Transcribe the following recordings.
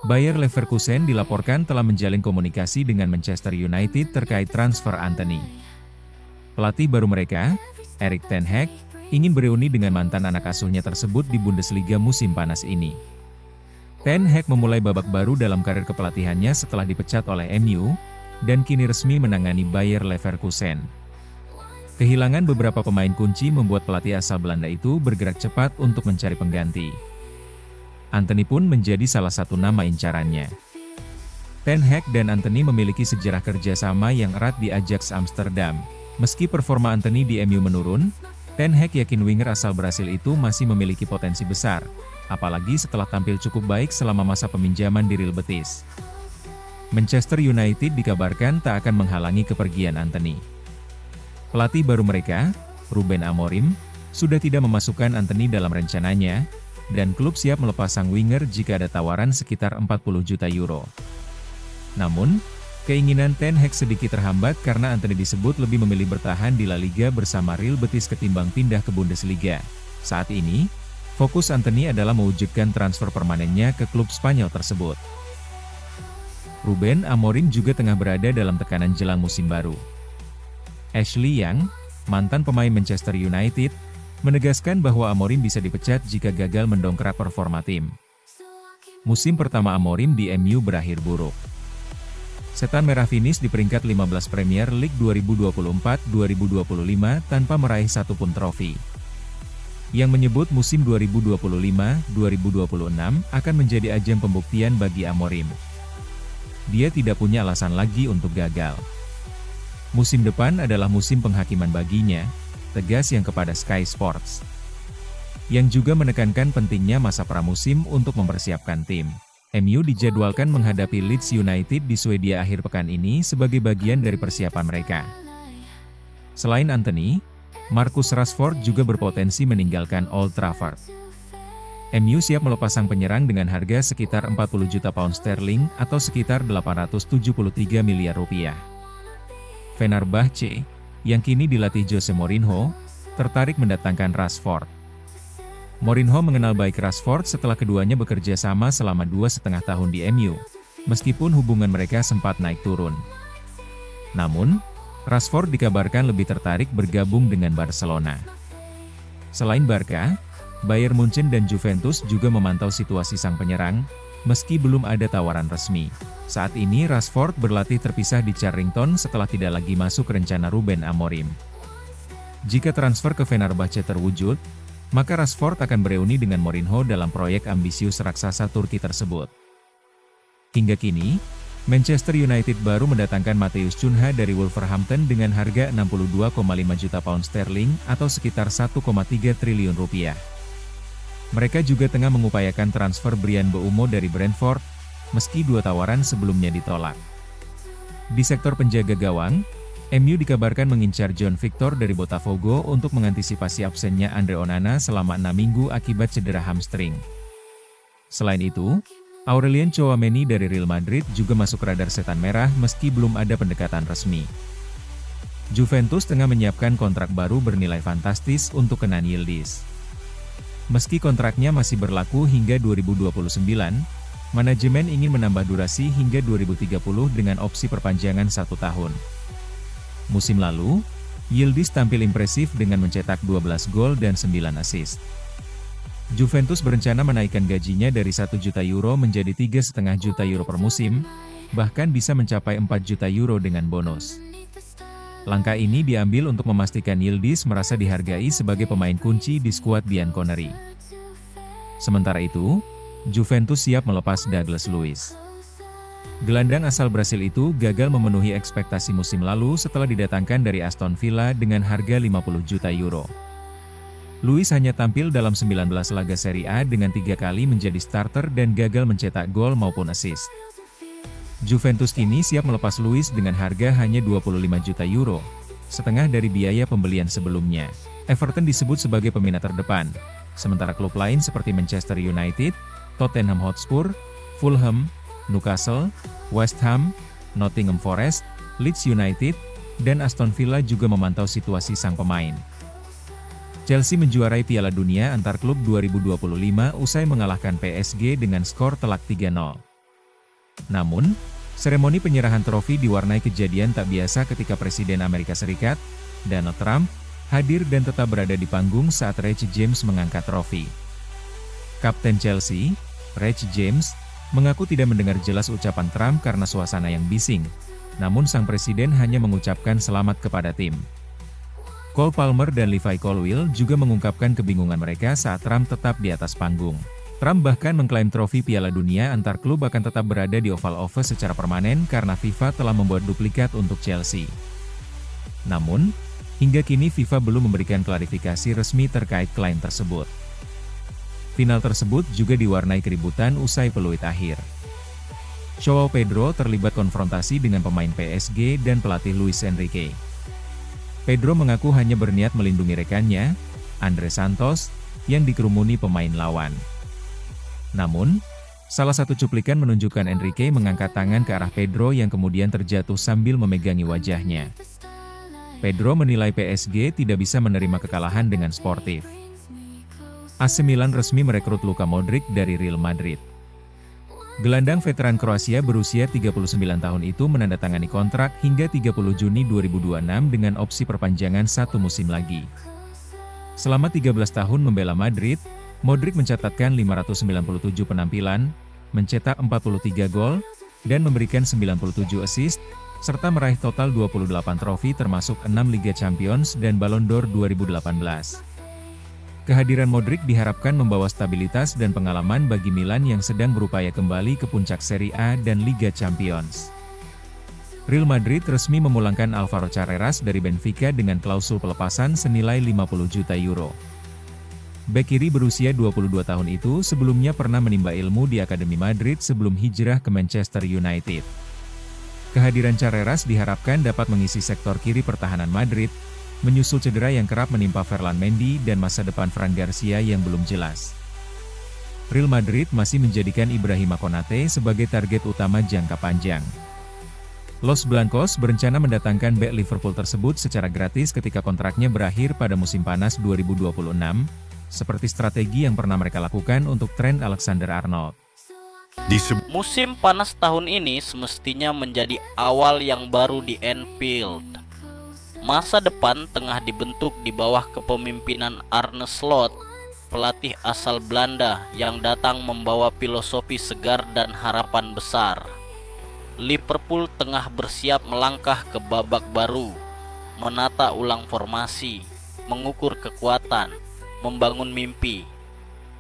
Bayer Leverkusen dilaporkan telah menjalin komunikasi dengan Manchester United terkait transfer Antony. Pelatih baru mereka, Erik ten Hag, ingin bereuni dengan mantan anak asuhnya tersebut di Bundesliga musim panas ini. Ten Hag memulai babak baru dalam karir kepelatihannya setelah dipecat oleh MU, dan kini resmi menangani Bayer Leverkusen. Kehilangan beberapa pemain kunci membuat pelatih asal Belanda itu bergerak cepat untuk mencari pengganti. Antony pun menjadi salah satu nama incarannya. Ten Hag dan Antony memiliki sejarah kerjasama yang erat di Ajax Amsterdam. Meski performa Antony di MU menurun, Ten Hag yakin winger asal Brasil itu masih memiliki potensi besar, apalagi setelah tampil cukup baik selama masa peminjaman di Real Betis. Manchester United dikabarkan tak akan menghalangi kepergian Antony. Pelatih baru mereka, Ruben Amorim, sudah tidak memasukkan Antony dalam rencananya, dan klub siap melepas sang winger jika ada tawaran sekitar 40 juta euro. Namun, keinginan Ten Hag sedikit terhambat karena Antony disebut lebih memilih bertahan di La Liga bersama Real Betis ketimbang pindah ke Bundesliga. Saat ini, fokus Antony adalah mewujudkan transfer permanennya ke klub Spanyol tersebut. Ruben Amorim juga tengah berada dalam tekanan jelang musim baru. Ashley Young, mantan pemain Manchester United, menegaskan bahwa Amorim bisa dipecat jika gagal mendongkrak performa tim. Musim pertama Amorim di MU berakhir buruk. Setan Merah finish di peringkat 15 Premier League 2024-2025 tanpa meraih satupun trofi. Yang menyebut musim 2025-2026 akan menjadi ajang pembuktian bagi Amorim. Dia tidak punya alasan lagi untuk gagal. Musim depan adalah musim penghakiman baginya, tegas yang kepada Sky Sports. Yang juga menekankan pentingnya masa pramusim untuk mempersiapkan tim. MU dijadwalkan menghadapi Leeds United di Swedia akhir pekan ini sebagai bagian dari persiapan mereka. Selain Antony, Marcus Rashford juga berpotensi meninggalkan Old Trafford. MU siap melepas sang penyerang dengan harga sekitar 40 juta pound sterling atau sekitar 873 miliar rupiah. Fenerbahce, yang kini dilatih Jose Mourinho, tertarik mendatangkan Rashford. Mourinho mengenal baik Rashford setelah keduanya bekerja sama selama 2,5 tahun di MU, meskipun hubungan mereka sempat naik turun. Namun, Rashford dikabarkan lebih tertarik bergabung dengan Barcelona. Selain Barca, Bayern Munchen dan Juventus juga memantau situasi sang penyerang, meski belum ada tawaran resmi. Saat ini Rashford berlatih terpisah di Charrington setelah tidak lagi masuk rencana Ruben Amorim. Jika transfer ke Fenerbahce terwujud, maka Rashford akan bereuni dengan Mourinho dalam proyek ambisius raksasa Turki tersebut. Hingga kini, Manchester United baru mendatangkan Matheus Cunha dari Wolverhampton dengan harga 62,5 juta pound sterling atau sekitar 1,3 triliun rupiah. Mereka juga tengah mengupayakan transfer Bryan Mbeumo dari Brentford, meski dua tawaran sebelumnya ditolak. Di sektor penjaga gawang, MU dikabarkan mengincar John Victor dari Botafogo untuk mengantisipasi absennya Andre Onana selama 6 minggu akibat cedera hamstring. Selain itu, Aurelien Tchouaméni dari Real Madrid juga masuk radar setan merah meski belum ada pendekatan resmi. Juventus tengah menyiapkan kontrak baru bernilai fantastis untuk Kenan Yildiz. Meski kontraknya masih berlaku hingga 2029, manajemen ingin menambah durasi hingga 2030 dengan opsi perpanjangan 1 tahun. Musim lalu, Yildiz tampil impresif dengan mencetak 12 gol dan 9 assist. Juventus berencana menaikkan gajinya dari 1 juta euro menjadi 3,5 juta euro per musim, bahkan bisa mencapai 4 juta euro dengan bonus. Langkah ini diambil untuk memastikan Yildiz merasa dihargai sebagai pemain kunci di skuad Bianconeri. Sementara itu, Juventus siap melepas Douglas Luiz. Gelandang asal Brasil itu gagal memenuhi ekspektasi musim lalu setelah didatangkan dari Aston Villa dengan harga 50 juta euro. Luiz hanya tampil dalam 19 laga Serie A dengan 3 kali menjadi starter dan gagal mencetak gol maupun assist. Juventus kini siap melepas Luiz dengan harga hanya 25 juta euro, setengah dari biaya pembelian sebelumnya. Everton disebut sebagai peminat terdepan, sementara klub lain seperti Manchester United, Tottenham Hotspur, Fulham, Newcastle, West Ham, Nottingham Forest, Leeds United, dan Aston Villa juga memantau situasi sang pemain. Chelsea menjuarai Piala Dunia antar klub 2025 usai mengalahkan PSG dengan skor telak 3-0. Namun, seremoni penyerahan trofi diwarnai kejadian tak biasa ketika Presiden Amerika Serikat, Donald Trump, hadir dan tetap berada di panggung saat Reece James mengangkat trofi. Kapten Chelsea, Reece James, mengaku tidak mendengar jelas ucapan Trump karena suasana yang bising, namun sang presiden hanya mengucapkan selamat kepada tim. Cole Palmer dan Levi Colwill juga mengungkapkan kebingungan mereka saat Trump tetap di atas panggung. Trump bahkan mengklaim trofi Piala Dunia antar klub akan tetap berada di Oval Office secara permanen karena FIFA telah membuat duplikat untuk Chelsea. Namun, hingga kini FIFA belum memberikan klarifikasi resmi terkait klaim tersebut. Final tersebut juga diwarnai keributan usai peluit akhir. Joao Pedro terlibat konfrontasi dengan pemain PSG dan pelatih Luis Enrique. Pedro mengaku hanya berniat melindungi rekannya, Andre Santos, yang dikerumuni pemain lawan. Namun, salah satu cuplikan menunjukkan Enrique mengangkat tangan ke arah Pedro yang kemudian terjatuh sambil memegangi wajahnya. Pedro menilai PSG tidak bisa menerima kekalahan dengan sportif. AC Milan resmi merekrut Luka Modric dari Real Madrid. Gelandang veteran Kroasia berusia 39 tahun itu menandatangani kontrak hingga 30 Juni 2026 dengan opsi perpanjangan 1 musim lagi. Selama 13 tahun membela Madrid, Modric mencatatkan 597 penampilan, mencetak 43 gol, dan memberikan 97 assist, serta meraih total 28 trofi termasuk 6 Liga Champions dan Ballon d'Or 2018. Kehadiran Modric diharapkan membawa stabilitas dan pengalaman bagi Milan yang sedang berupaya kembali ke puncak Serie A dan Liga Champions. Real Madrid resmi memulangkan Alvaro Carreras dari Benfica dengan klausul pelepasan senilai 50 juta euro. Bek kiri berusia 22 tahun itu sebelumnya pernah menimba ilmu di Akademi Madrid sebelum hijrah ke Manchester United. Kehadiran Carreras diharapkan dapat mengisi sektor kiri pertahanan Madrid, menyusul cedera yang kerap menimpa Ferland Mendy dan masa depan Fran Garcia yang belum jelas. Real Madrid masih menjadikan Ibrahima Konate sebagai target utama jangka panjang. Los Blancos berencana mendatangkan bek Liverpool tersebut secara gratis ketika kontraknya berakhir pada musim panas 2026, seperti strategi yang pernah mereka lakukan untuk Trent Alexander-Arnold. Musim panas tahun ini semestinya menjadi awal yang baru di Anfield. Masa depan tengah dibentuk di bawah kepemimpinan Arne Slot, pelatih asal Belanda yang datang membawa filosofi segar dan harapan besar. Liverpool tengah bersiap melangkah ke babak baru, menata ulang formasi, mengukur kekuatan, membangun mimpi.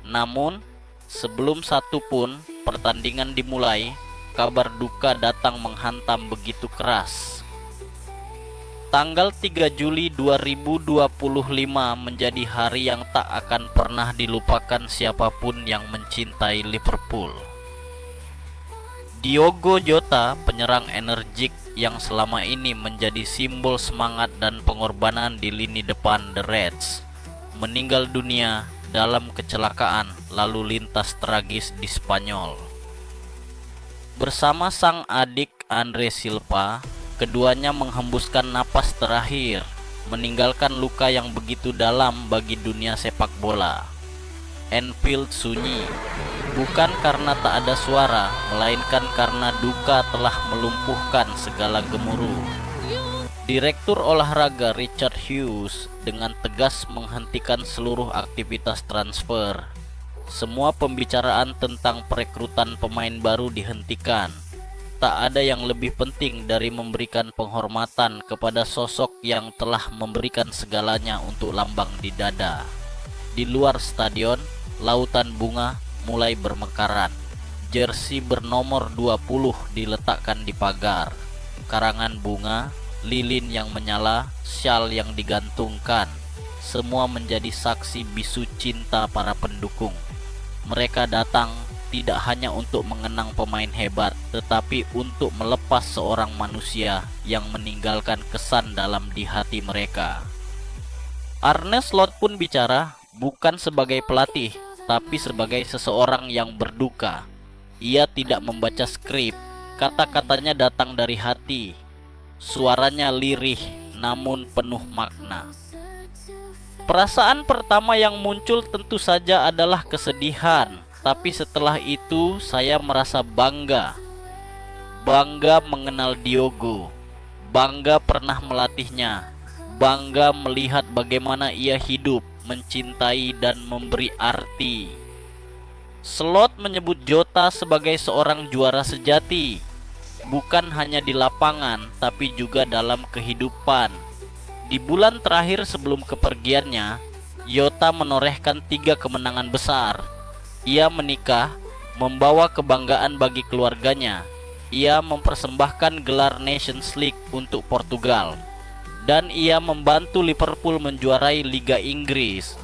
Namun, sebelum satu pun pertandingan dimulai, kabar duka datang menghantam begitu keras. Tanggal 3 Juli 2025 menjadi hari yang tak akan pernah dilupakan siapapun yang mencintai Liverpool. Diogo Jota, penyerang energik yang selama ini menjadi simbol semangat dan pengorbanan di lini depan The Reds, meninggal dunia dalam kecelakaan lalu lintas tragis di Spanyol. Bersama sang adik Andre Silva, keduanya menghembuskan napas terakhir, meninggalkan luka yang begitu dalam bagi dunia sepak bola. Anfield sunyi, bukan karena tak ada suara, melainkan karena duka telah melumpuhkan segala gemuruh. Direktur olahraga Richard Hughes dengan tegas menghentikan seluruh aktivitas transfer. Semua pembicaraan tentang perekrutan pemain baru dihentikan. Tak ada yang lebih penting dari memberikan penghormatan kepada sosok yang telah memberikan segalanya untuk lambang di dada. Di luar stadion, lautan bunga mulai bermekaran. Jersey bernomor 20 diletakkan di pagar. Karangan bunga, lilin yang menyala, syal yang digantungkan, semua menjadi saksi bisu cinta para pendukung. Mereka datang tidak hanya untuk mengenang pemain hebat, tetapi untuk melepas seorang manusia yang meninggalkan kesan dalam di hati mereka. Arne Slot pun bicara, bukan sebagai pelatih, tapi sebagai seseorang yang berduka. Ia tidak membaca skrip, kata-katanya datang dari hati. Suaranya lirih namun penuh makna. Perasaan pertama yang muncul tentu saja adalah kesedihan, tapi setelah itu saya merasa bangga. bangga mengenal Diogo, bangga pernah melatihnya, bangga melihat bagaimana ia hidup, mencintai dan memberi arti. Slot menyebut Jota sebagai seorang juara sejati, bukan hanya di lapangan tapi juga dalam kehidupan. Di bulan terakhir sebelum kepergiannya, Jota menorehkan 3 kemenangan besar. Ia menikah, membawa kebanggaan bagi keluarganya. Ia mempersembahkan gelar Nations League untuk Portugal, dan ia membantu Liverpool menjuarai Liga Inggris.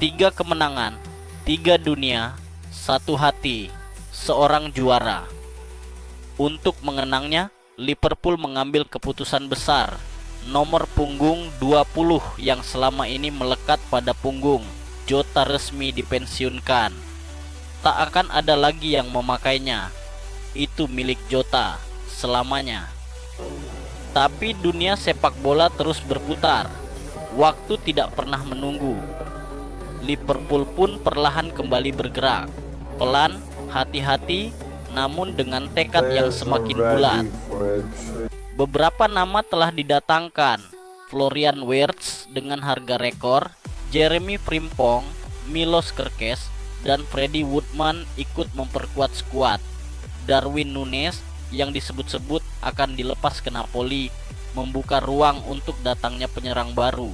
3 kemenangan, 3 dunia, 1 hati, seorang juara. Untuk mengenangnya, Liverpool mengambil keputusan besar. Nomor punggung 20 yang selama ini melekat pada punggung Jota resmi dipensiunkan. Tak akan ada lagi yang memakainya. Itu milik Jota selamanya. Tapi dunia sepak bola terus berputar. Waktu tidak pernah menunggu. Liverpool pun perlahan kembali bergerak. Pelan, hati-hati, namun dengan tekad yang semakin bulat. Beberapa nama telah didatangkan. Florian Wirtz dengan harga rekor, Jeremy Frimpong, Milos Kerkez, dan Freddie Woodman ikut memperkuat skuad. Darwin Núñez yang disebut-sebut akan dilepas ke Napoli membuka ruang untuk datangnya penyerang baru.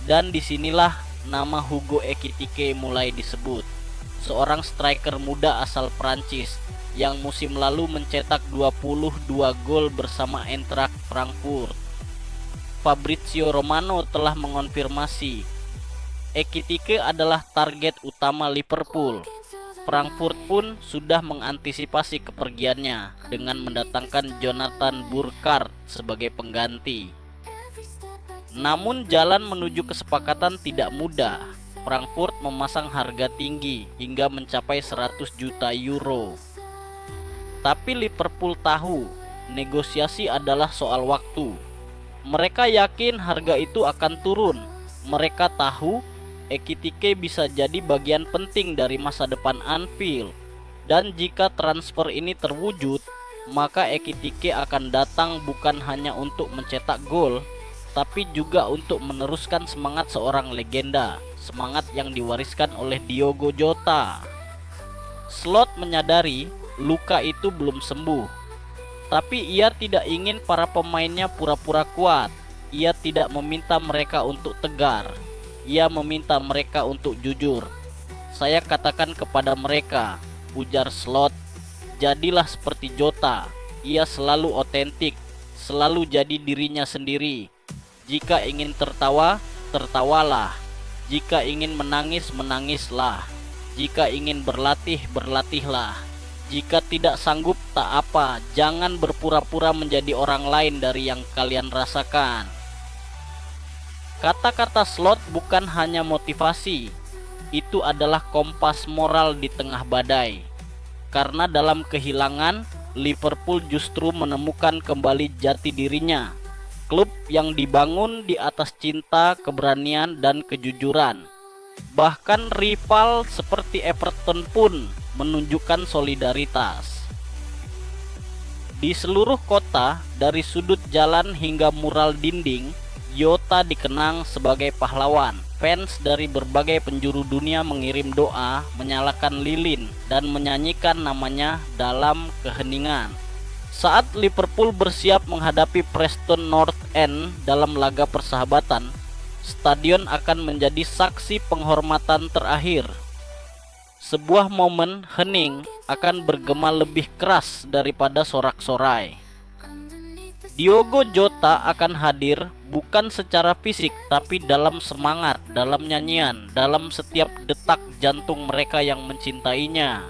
Dan disinilah nama Hugo Ekitike mulai disebut. Seorang striker muda asal Prancis yang musim lalu mencetak 22 gol bersama Eintracht Frankfurt. Fabrizio Romano telah mengonfirmasi Ekitike adalah target utama Liverpool. Frankfurt pun sudah mengantisipasi kepergiannya dengan mendatangkan Jonathan Burkhardt sebagai pengganti. Namun jalan menuju kesepakatan tidak mudah. Frankfurt memasang harga tinggi hingga mencapai 100 juta euro. Tapi Liverpool tahu, negosiasi adalah soal waktu. Mereka yakin harga itu akan turun. Mereka tahu Ekitike bisa jadi bagian penting dari masa depan Anfield. Dan jika transfer ini terwujud, maka Ekitike akan datang bukan hanya untuk mencetak gol, tapi juga untuk meneruskan semangat seorang legenda, semangat yang diwariskan oleh Diogo Jota. Slot menyadari luka itu belum sembuh, tapi ia tidak ingin para pemainnya pura-pura kuat. Ia tidak meminta mereka untuk tegar. Ia meminta mereka untuk jujur. Saya katakan kepada mereka, ujar Slot, jadilah seperti Jota. Ia selalu otentik, selalu jadi dirinya sendiri. Jika ingin tertawa, tertawalah. Jika ingin menangis, menangislah. Jika ingin berlatih, berlatihlah. Jika tidak sanggup, tak apa. Jangan berpura-pura menjadi orang lain dari yang kalian rasakan. Kata-kata Slot bukan hanya motivasi. Itu adalah kompas moral di tengah badai. Karena dalam kehilangan, Liverpool justru menemukan kembali jati dirinya. Klub yang dibangun di atas cinta, keberanian, dan kejujuran. Bahkan rival seperti Everton pun menunjukkan solidaritas. Di seluruh kota, dari sudut jalan hingga mural dinding, Jota dikenang sebagai pahlawan. Fans dari berbagai penjuru dunia mengirim doa, menyalakan lilin, dan menyanyikan namanya dalam keheningan. Saat Liverpool bersiap menghadapi Preston North End dalam laga persahabatan, stadion akan menjadi saksi penghormatan terakhir. Sebuah momen hening akan bergema lebih keras daripada sorak-sorai. Diogo Jota akan hadir bukan secara fisik tapi dalam semangat, dalam nyanyian, dalam setiap detak jantung mereka yang mencintainya.